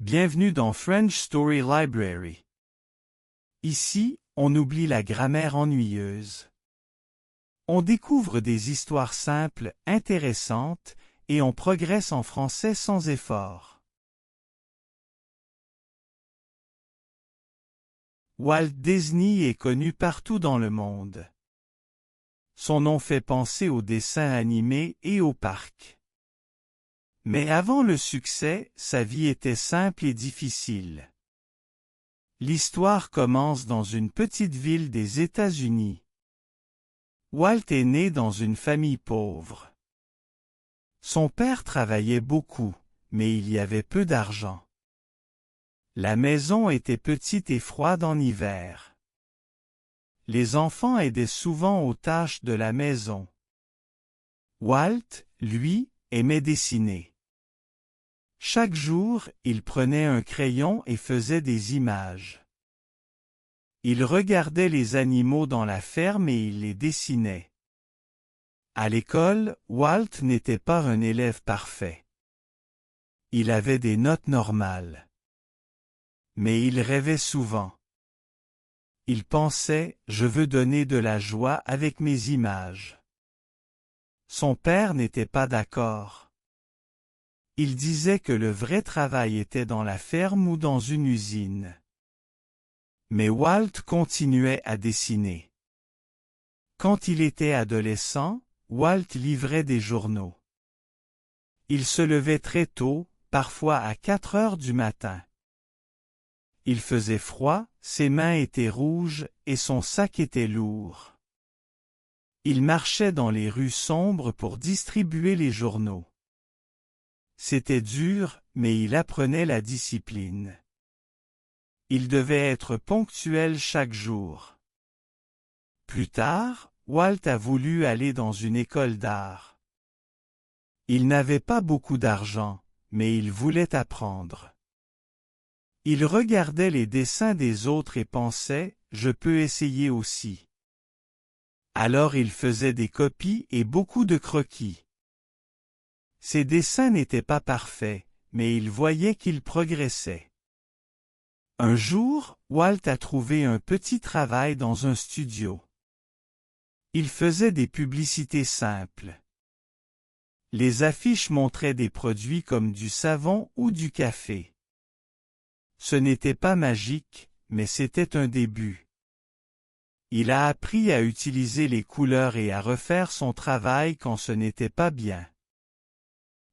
Bienvenue dans French Story Library. Ici, on oublie la grammaire ennuyeuse. On découvre des histoires simples, intéressantes, et on progresse en français sans effort. Walt Disney est connu partout dans le monde. Son nom fait penser aux dessins animés et aux parcs. Mais avant le succès, sa vie était simple et difficile. L'histoire commence dans une petite ville des États-Unis. Walt est né dans une famille pauvre. Son père travaillait beaucoup, mais il y avait peu d'argent. La maison était petite et froide en hiver. Les enfants aidaient souvent aux tâches de la maison. Walt, lui, aimait dessiner. Chaque jour, il prenait un crayon et faisait des images. Il regardait les animaux dans la ferme et il les dessinait. À l'école, Walt n'était pas un élève parfait. Il avait des notes normales. Mais il rêvait souvent. Il pensait, je veux donner de la joie avec mes images. Son père n'était pas d'accord. Il disait que le vrai travail était dans la ferme ou dans une usine. Mais Walt continuait à dessiner. Quand il était adolescent, Walt livrait des journaux. Il se levait très tôt, parfois à 4 heures du matin. Il faisait froid, ses mains étaient rouges et son sac était lourd. Il marchait dans les rues sombres pour distribuer les journaux. C'était dur, mais il apprenait la discipline. Il devait être ponctuel chaque jour. Plus tard, Walt a voulu aller dans une école d'art. Il n'avait pas beaucoup d'argent, mais il voulait apprendre. Il regardait les dessins des autres et pensait, je peux essayer aussi. Alors il faisait des copies et beaucoup de croquis. Ses dessins n'étaient pas parfaits, mais il voyait qu'il progressait. Un jour, Walt a trouvé un petit travail dans un studio. Il faisait des publicités simples. Les affiches montraient des produits comme du savon ou du café. Ce n'était pas magique, mais c'était un début. Il a appris à utiliser les couleurs et à refaire son travail quand ce n'était pas bien.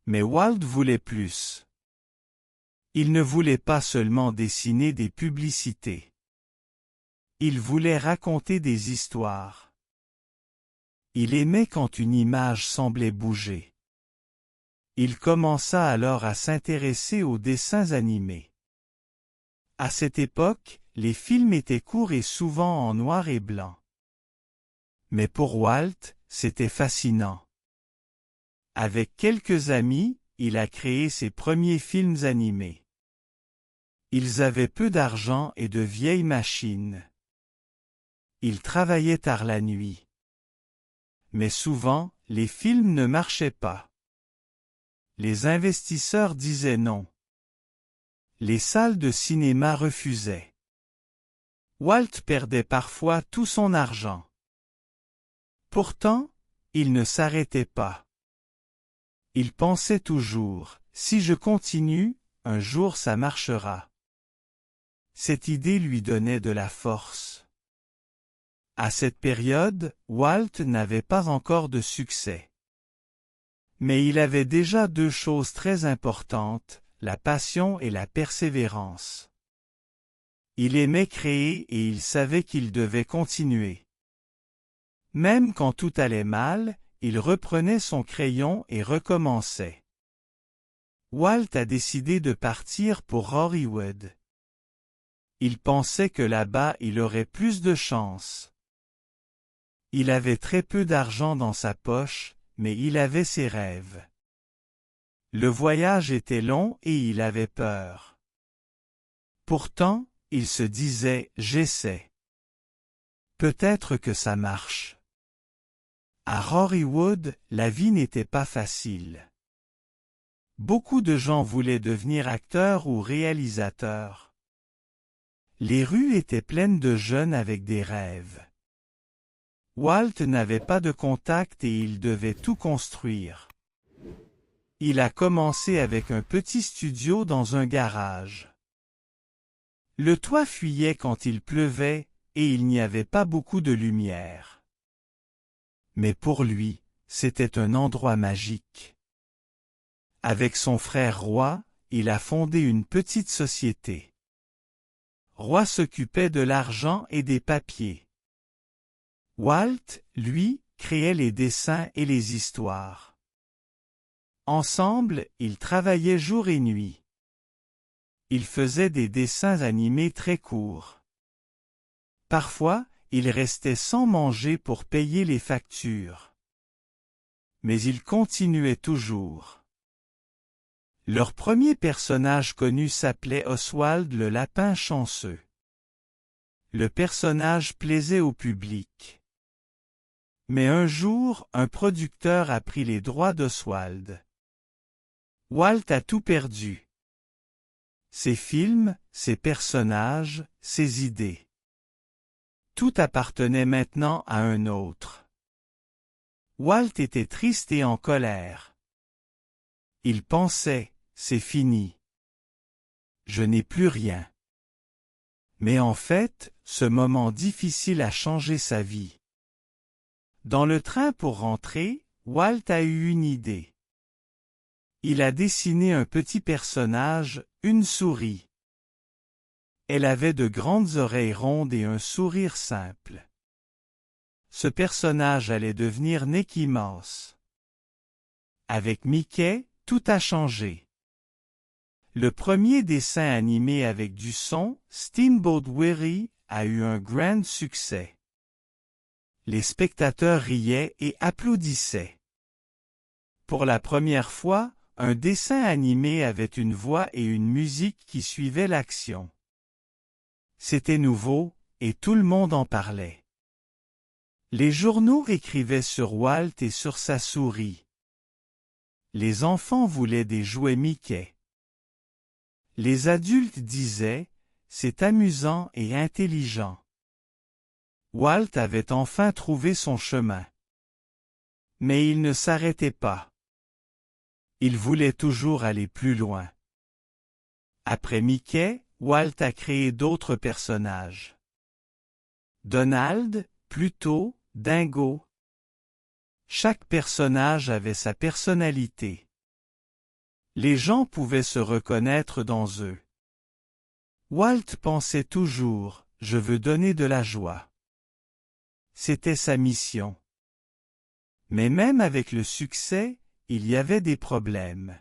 Mais Walt voulait plus. Il ne voulait pas seulement dessiner des publicités. Il voulait raconter des histoires. Il aimait quand une image semblait bouger. Il commença alors à s'intéresser aux dessins animés. À cette époque, les films étaient courts et souvent en noir et blanc. Mais pour Walt, c'était fascinant. Avec quelques amis, il a créé ses premiers films animés. Ils avaient peu d'argent et de vieilles machines. Ils travaillaient tard la nuit. Mais souvent, les films ne marchaient pas. Les investisseurs disaient non. Les salles de cinéma refusaient. Walt perdait parfois tout son argent. Pourtant, il ne s'arrêtait pas. Il pensait toujours, si je continue, un jour ça marchera. Cette idée lui donnait de la force. À cette période, Walt n'avait pas encore de succès. Mais il avait déjà deux choses très importantes, la passion et la persévérance. Il aimait créer et il savait qu'il devait continuer. Même quand tout allait mal, il reprenait son crayon et recommençait. Walt a décidé de partir pour Hollywood. Il pensait que là-bas il aurait plus de chance. Il avait très peu d'argent dans sa poche, mais il avait ses rêves. Le voyage était long et il avait peur. Pourtant, il se disait « j'essaie. Peut-être que ça marche. » À Hollywood, la vie n'était pas facile. Beaucoup de gens voulaient devenir acteurs ou réalisateurs. Les rues étaient pleines de jeunes avec des rêves. Walt n'avait pas de contact et il devait tout construire. Il a commencé avec un petit studio dans un garage. Le toit fuyait quand il pleuvait et il n'y avait pas beaucoup de lumière. Mais pour lui, c'était un endroit magique. Avec son frère Roy, il a fondé une petite société. Roy s'occupait de l'argent et des papiers. Walt, lui, créait les dessins et les histoires. Ensemble, ils travaillaient jour et nuit. Ils faisaient des dessins animés très courts. Parfois, ils restaient sans manger pour payer les factures. Mais ils continuaient toujours. Leur premier personnage connu s'appelait Oswald le lapin chanceux. Le personnage plaisait au public. Mais un jour, un producteur a pris les droits d'Oswald. Walt a tout perdu. Ses films, ses personnages, ses idées. Tout appartenait maintenant à un autre. Walt était triste et en colère. Il pensait, c'est fini. Je n'ai plus rien. Mais en fait, ce moment difficile a changé sa vie. Dans le train pour rentrer, Walt a eu une idée. Il a dessiné un petit personnage, une souris. Elle avait de grandes oreilles rondes et un sourire simple. Ce personnage allait devenir Mickey Mouse. Avec Mickey, tout a changé. Le premier dessin animé avec du son, Steamboat Willie, a eu un grand succès. Les spectateurs riaient et applaudissaient. Pour la première fois, un dessin animé avait une voix et une musique qui suivaient l'action. C'était nouveau, et tout le monde en parlait. Les journaux écrivaient sur Walt et sur sa souris. Les enfants voulaient des jouets Mickey. Les adultes disaient, c'est amusant et intelligent. Walt avait enfin trouvé son chemin. Mais il ne s'arrêtait pas. Il voulait toujours aller plus loin. Après Mickey, Walt a créé d'autres personnages. Donald, Pluto, Dingo. Chaque personnage avait sa personnalité. Les gens pouvaient se reconnaître dans eux. Walt pensait toujours, je veux donner de la joie. C'était sa mission. Mais même avec le succès, il y avait des problèmes.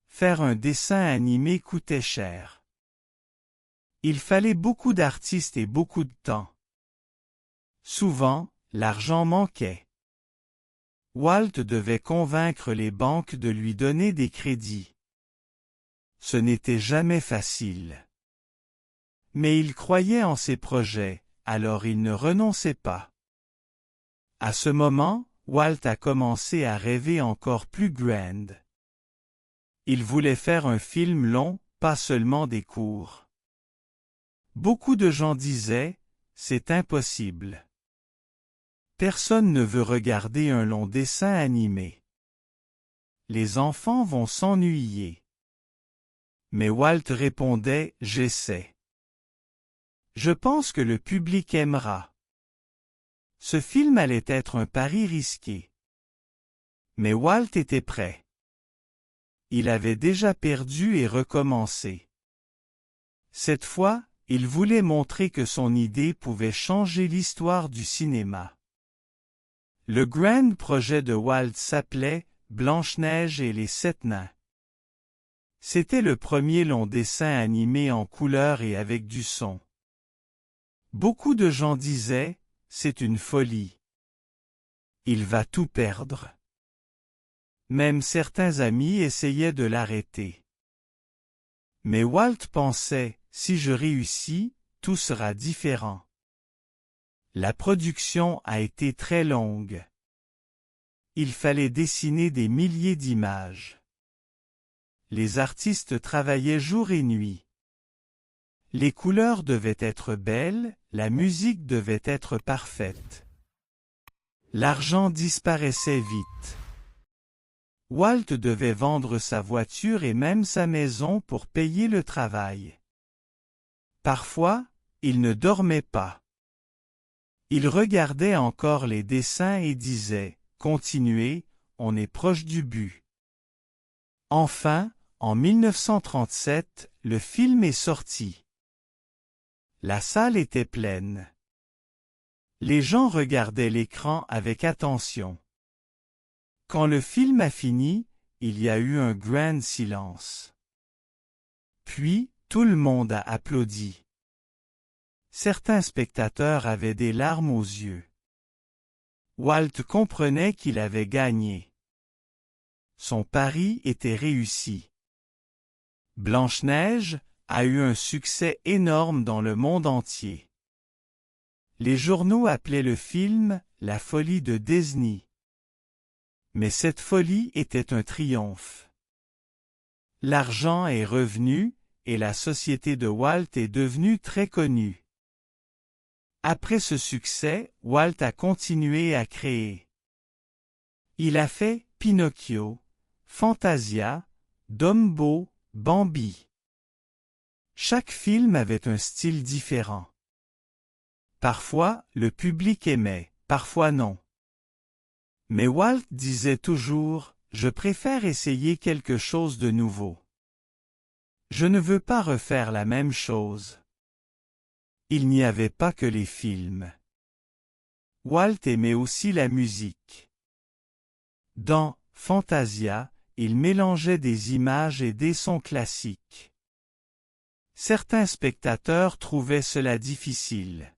Faire un dessin animé coûtait cher. Il fallait beaucoup d'artistes et beaucoup de temps. Souvent, l'argent manquait. Walt devait convaincre les banques de lui donner des crédits. Ce n'était jamais facile. Mais il croyait en ses projets, alors il ne renonçait pas. À ce moment, Walt a commencé à rêver encore plus grand. Il voulait faire un film long, pas seulement des courts. Beaucoup de gens disaient, c'est impossible. Personne ne veut regarder un long dessin animé. Les enfants vont s'ennuyer. Mais Walt répondait, j'essaie. Je pense que le public aimera. Ce film allait être un pari risqué. Mais Walt était prêt. Il avait déjà perdu et recommencé. Cette fois, il voulait montrer que son idée pouvait changer l'histoire du cinéma. Le grand projet de Walt s'appelait Blanche-Neige et les Sept Nains. C'était le premier long dessin animé en couleur et avec du son. Beaucoup de gens disaient, c'est une folie. Il va tout perdre. Même certains amis essayaient de l'arrêter. Mais Walt pensait, si je réussis, tout sera différent. La production a été très longue. Il fallait dessiner des milliers d'images. les artistes travaillaient jour et nuit. Les couleurs devaient être belles, la musique devait être parfaite. L'argent disparaissait vite. Walt devait vendre sa voiture et même sa maison pour payer le travail. Parfois, il ne dormait pas. Il regardait encore les dessins et disait « Continuez, on est proche du but ». Enfin, en 1937, le film est sorti. La salle était pleine. Les gens regardaient l'écran avec attention. Quand le film a fini, il y a eu un grand silence. Puis, tout le monde a applaudi. Certains spectateurs avaient des larmes aux yeux. Walt comprenait qu'il avait gagné. Son pari était réussi. Blanche-Neige a eu un succès énorme dans le monde entier. Les journaux appelaient le film « La folie de Disney ». Mais cette folie était un triomphe. L'argent est revenu et la société de Walt est devenue très connue. Après ce succès, Walt a continué à créer. Il a fait Pinocchio, Fantasia, Dumbo, Bambi. Chaque film avait un style différent. Parfois, le public aimait, parfois non. Mais Walt disait toujours « Je préfère essayer quelque chose de nouveau. Je ne veux pas refaire la même chose. » Il n'y avait pas que les films. Walt aimait aussi la musique. Dans Fantasia, il mélangeait des images et des sons classiques. Certains spectateurs trouvaient cela difficile.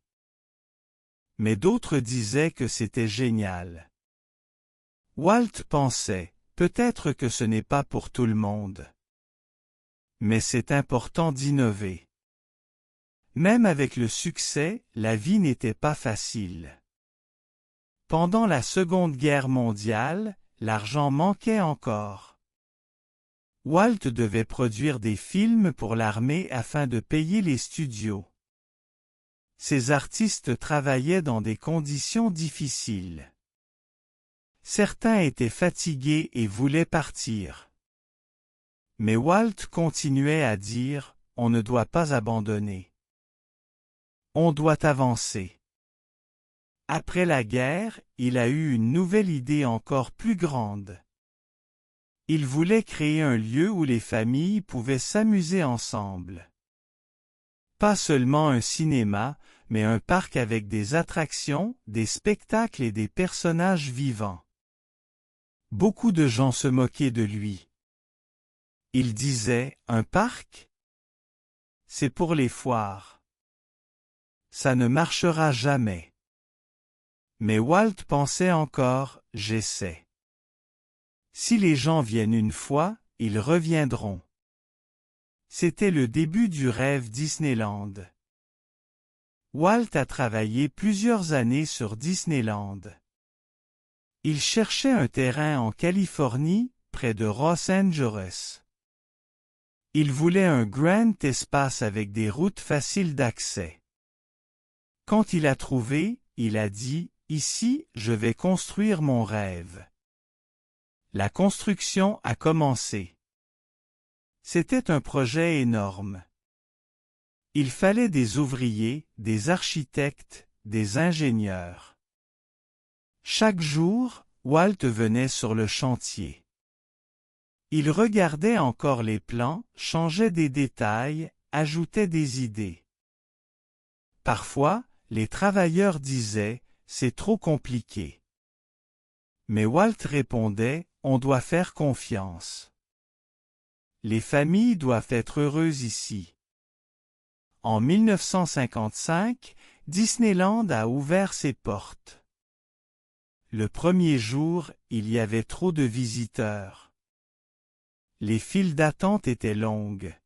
Mais d'autres disaient que c'était génial. Walt pensait, peut-être que ce n'est pas pour tout le monde. Mais c'est important d'innover. Même avec le succès, la vie n'était pas facile. Pendant la Seconde Guerre mondiale, l'argent manquait encore. Walt devait produire des films pour l'armée afin de payer les studios. Ces artistes travaillaient dans des conditions difficiles. Certains étaient fatigués et voulaient partir. Mais Walt continuait à dire « On ne doit pas abandonner. On doit avancer. » Après la guerre, il a eu une nouvelle idée encore plus grande. Il voulait créer un lieu où les familles pouvaient s'amuser ensemble. Pas seulement un cinéma, mais un parc avec des attractions, des spectacles et des personnages vivants. Beaucoup de gens se moquaient de lui. Ils disaient « Un parc? C'est pour les foires. Ça ne marchera jamais. » Mais Walt pensait encore « J'essaie. Si les gens viennent une fois, ils reviendront. » C'était le début du rêve Disneyland. Walt a travaillé plusieurs années sur Disneyland. Il cherchait un terrain en Californie, près de Los Angeles. Il voulait un grand espace avec des routes faciles d'accès. Quand il a trouvé, il a dit « Ici, je vais construire mon rêve. » La construction a commencé. C'était un projet énorme. Il fallait des ouvriers, des architectes, des ingénieurs. Chaque jour, Walt venait sur le chantier. Il regardait encore les plans, changeait des détails, ajoutait des idées. Parfois, les travailleurs disaient « C'est trop compliqué. » Mais Walt répondait « On doit faire confiance. Les familles doivent être heureuses ici. » En 1955, Disneyland a ouvert ses portes. Le premier jour, il y avait trop de visiteurs. Les files d'attente étaient longues.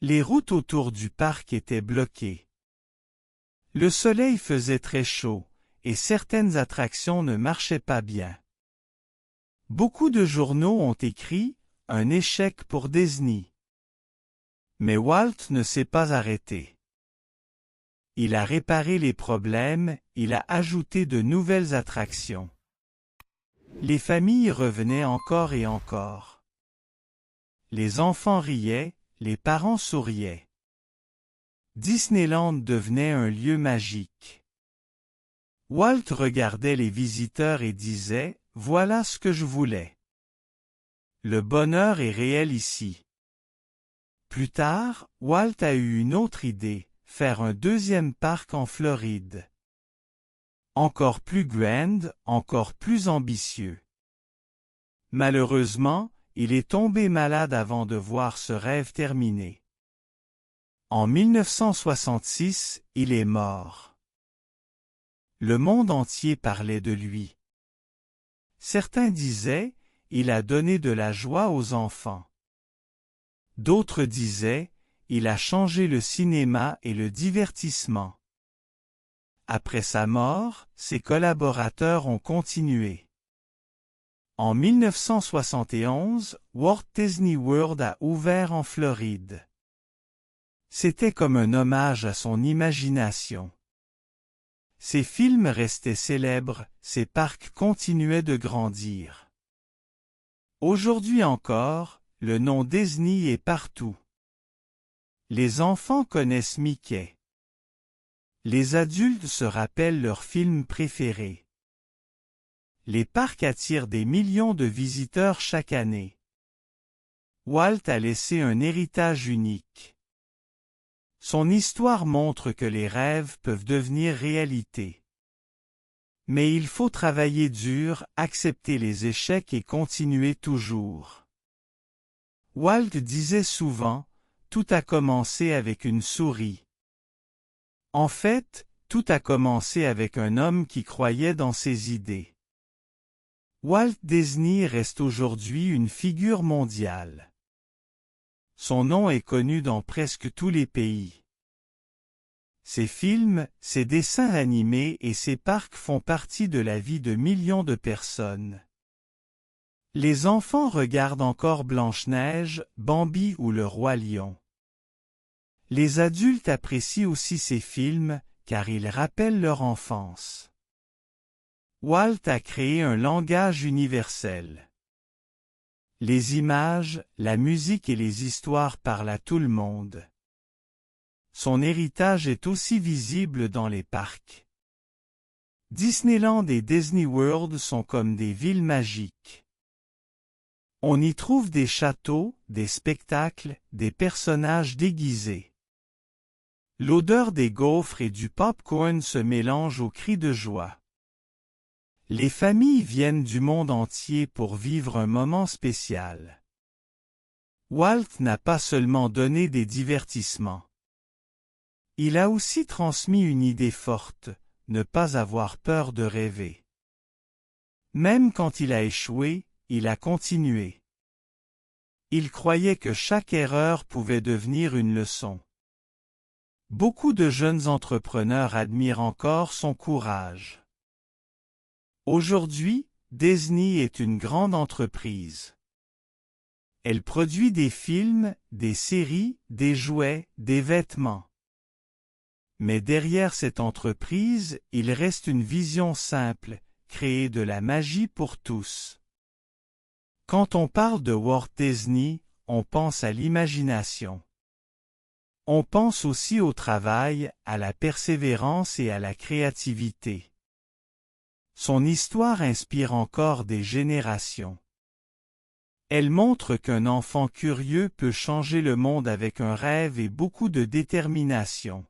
Les routes autour du parc étaient bloquées. Le soleil faisait très chaud, et certaines attractions ne marchaient pas bien. Beaucoup de journaux ont écrit un échec pour Disney. Mais Walt ne s'est pas arrêté. Il a réparé les problèmes, il a ajouté de nouvelles attractions. Les familles revenaient encore et encore. Les enfants riaient, les parents souriaient. Disneyland devenait un lieu magique. Walt regardait les visiteurs et disait « Voilà ce que je voulais. Le bonheur est réel ici. » Plus tard, Walt a eu une autre idée, faire un deuxième parc en Floride. Encore plus grand, encore plus ambitieux. Malheureusement, il est tombé malade avant de voir ce rêve terminé. En 1966, il est mort. Le monde entier parlait de lui. Certains disaient, il a donné de la joie aux enfants. D'autres disaient, il a changé le cinéma et le divertissement. Après sa mort, ses collaborateurs ont continué. En 1971, Walt Disney World a ouvert en Floride. C'était comme un hommage à son imagination. Ses films restaient célèbres, ses parcs continuaient de grandir. Aujourd'hui encore, le nom Disney est partout. Les enfants connaissent Mickey. Les adultes se rappellent leurs films préférés. Les parcs attirent des millions de visiteurs chaque année. Walt a laissé un héritage unique. Son histoire montre que les rêves peuvent devenir réalité. Mais il faut travailler dur, accepter les échecs et continuer toujours. Walt disait souvent, « Tout a commencé avec une souris. » En fait, tout a commencé avec un homme qui croyait dans ses idées. Walt Disney reste aujourd'hui une figure mondiale. Son nom est connu dans presque tous les pays. Ses films, ses dessins animés et ses parcs font partie de la vie de millions de personnes. Les enfants regardent encore Blanche-Neige, Bambi ou le Roi Lion. Les adultes apprécient aussi ces films, car ils rappellent leur enfance. Walt a créé un langage universel. Les images, la musique et les histoires parlent à tout le monde. Son héritage est aussi visible dans les parcs. Disneyland et Disney World sont comme des villes magiques. On y trouve des châteaux, des spectacles, des personnages déguisés. L'odeur des gaufres et du pop-corn se mélange aux cris de joie. Les familles viennent du monde entier pour vivre un moment spécial. Walt n'a pas seulement donné des divertissements. Il a aussi transmis une idée forte, ne pas avoir peur de rêver. Même quand il a échoué, il a continué. Il croyait que chaque erreur pouvait devenir une leçon. Beaucoup de jeunes entrepreneurs admirent encore son courage. Aujourd'hui, Disney est une grande entreprise. Elle produit des films, des séries, des jouets, des vêtements. Mais derrière cette entreprise, il reste une vision simple, créer de la magie pour tous. Quand on parle de Walt Disney, on pense à l'imagination. On pense aussi au travail, à la persévérance et à la créativité. Son histoire inspire encore des générations. Elle montre qu'un enfant curieux peut changer le monde avec un rêve et beaucoup de détermination.